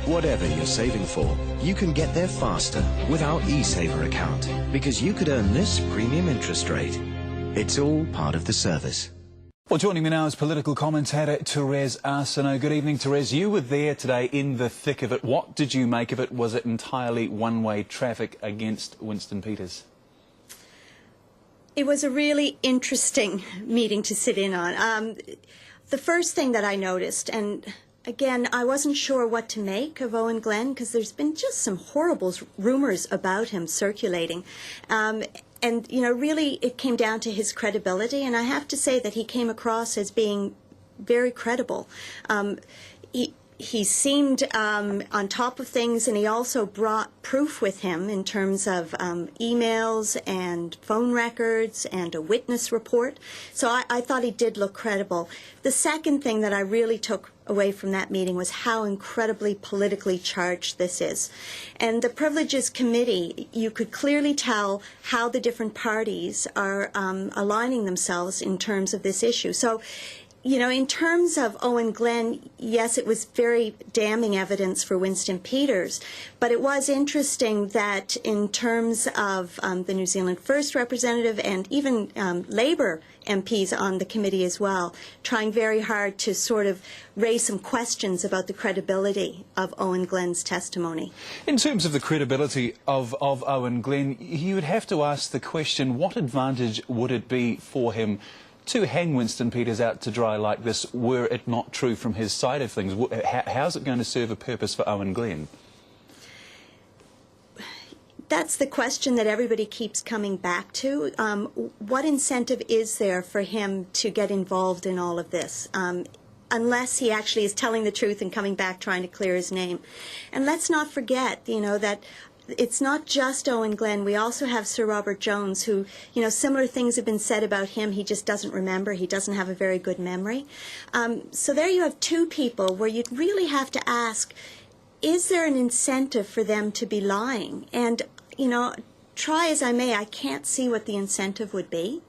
Whatever you're saving for, you can get there faster with our eSaver account, because you could earn this premium interest rate. It's all part of the service. Well, joining me now is political commentator Therese Arseneau. Good evening, Therese. You were there today in the thick of it. What did you make of it? Was it entirely one-way traffic against Winston Peters? It was a really interesting meeting to sit in on. The first thing that I noticed, and again, I wasn't sure what to make of Owen Glenn because there's been just some horrible rumors about him circulating. And, you know, really it came down to his credibility, and I have to say that he came across as being very credible. He seemed on top of things, and he also brought proof with him in terms of emails and phone records and a witness report. So I thought he did look credible. The second thing that I really took away from that meeting was how incredibly politically charged this is. And the Privileges Committee, you could clearly tell how the different parties are aligning themselves in terms of this issue. So, you know, in terms of Owen Glenn, yes, it was very damning evidence for Winston Peters, but it was interesting that in terms of the New Zealand First representative and even Labour MPs on the committee as well, trying very hard to sort of raise some questions about the credibility of Owen Glenn's testimony. In terms of the credibility of Owen Glenn, you would have to ask the question, what advantage would it be for him to hang Winston Peters out to dry like this, were it not true from his side of things? How's it going to serve a purpose for Owen Glenn? That's the question that everybody keeps coming back to. What incentive is there for him to get involved in all of this? Unless he actually is telling the truth and coming back trying to clear his name. And let's not forget, you know, that it's not just Owen Glenn. We also have Sir Robert Jones, who, you know, similar things have been said about him. He just doesn't remember. He doesn't have a very good memory. So there you have two people where you'd really have to ask, is there an incentive for them to be lying? And, you know, try as I may, I can't see what the incentive would be.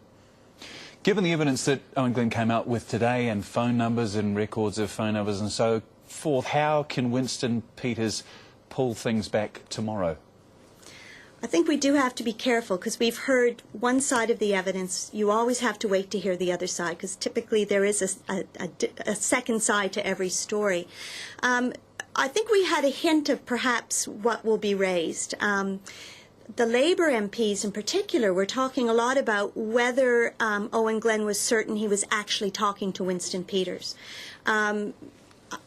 Given the evidence that Owen Glenn came out with today, and phone numbers and records of phone numbers and so forth, how can Winston Peters pull things back tomorrow? I think we do have to be careful because we've heard one side of the evidence. You always have to wait to hear the other side because typically there is a second side to every story. I think we had a hint of perhaps what will be raised. The Labour MPs in particular were talking a lot about whether Owen Glenn was certain he was actually talking to Winston Peters.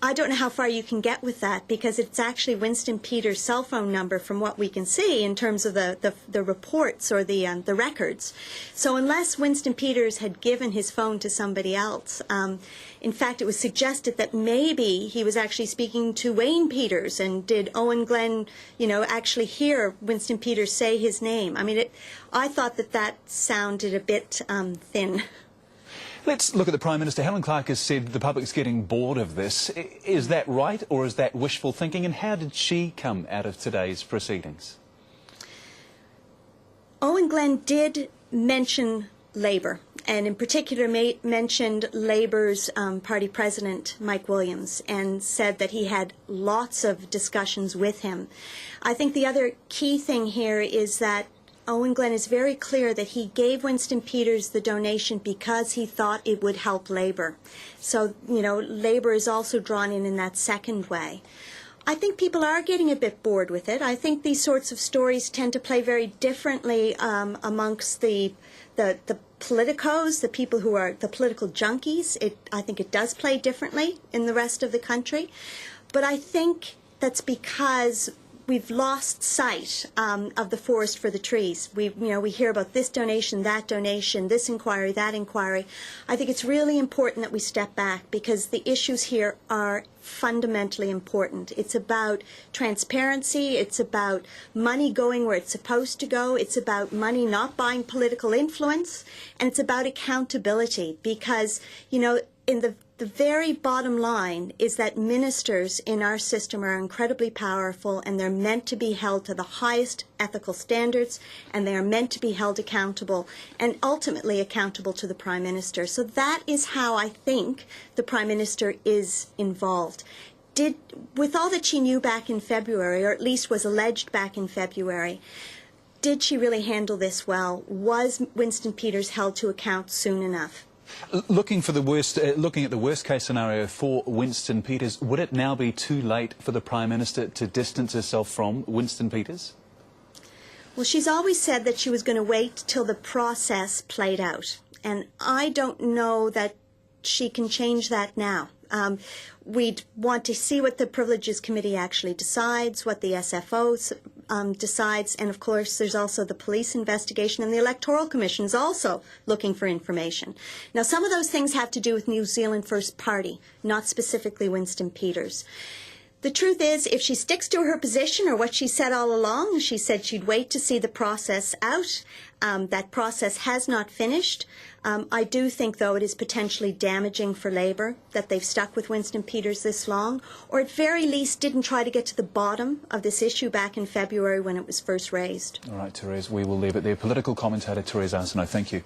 I don't know how far you can get with that because it's actually Winston Peters' cell phone number from what we can see in terms of the reports or the records. So unless Winston Peters had given his phone to somebody else, in fact it was suggested that maybe he was actually speaking to Wayne Peters, and did Owen Glenn, you know, actually hear Winston Peters say his name? I mean, I thought that sounded a bit thin. Let's look at the Prime Minister. Helen Clark has said the public's getting bored of this. Is that right, or is that wishful thinking? And how did she come out of today's proceedings? Owen Glenn did mention Labour, and in particular mentioned Labour's party president, Mike Williams, and said that he had lots of discussions with him. I think the other key thing here is that Owen Glenn is very clear that he gave Winston Peters the donation because he thought it would help Labour. So, you know, Labour is also drawn in that second way. I think people are getting a bit bored with it. I think these sorts of stories tend to play very differently amongst the politicos, the people who are the political junkies. I think it does play differently in the rest of the country. But I think that's because we've lost sight of the forest for the trees. We hear about this donation, this inquiry, that inquiry. I think it's really important that we step back because the issues here are fundamentally important. It's about transparency. It's about money going where it's supposed to go. It's about money not buying political influence. And it's about accountability because, you know, in the very bottom line is that ministers in our system are incredibly powerful, and they're meant to be held to the highest ethical standards, and they are meant to be held accountable and ultimately accountable to the Prime Minister. So that is how I think the Prime Minister is involved. with all that she knew back in February, or at least was alleged back in February, did she really handle this well? Was Winston Peters held to account soon enough? Looking at the worst case scenario for Winston Peters, would it now be too late for the Prime Minister to distance herself from Winston Peters? Well, she's always said that she was going to wait till the process played out. And I don't know that she can change that now. We'd want to see what the Privileges Committee actually decides, what the SFO decides, and of course there's also the police investigation, and the Electoral Commission is also looking for information. Now, some of those things have to do with New Zealand First Party, not specifically Winston Peters. The truth is, if she sticks to her position, or what she said all along, she said she'd wait to see the process out. That process has not finished. I do think, though, it is potentially damaging for Labour that they've stuck with Winston Peters this long, or at very least didn't try to get to the bottom of this issue back in February when it was first raised. All right, Therese, we will leave it there. Political commentator Therese Arseneau, thank you.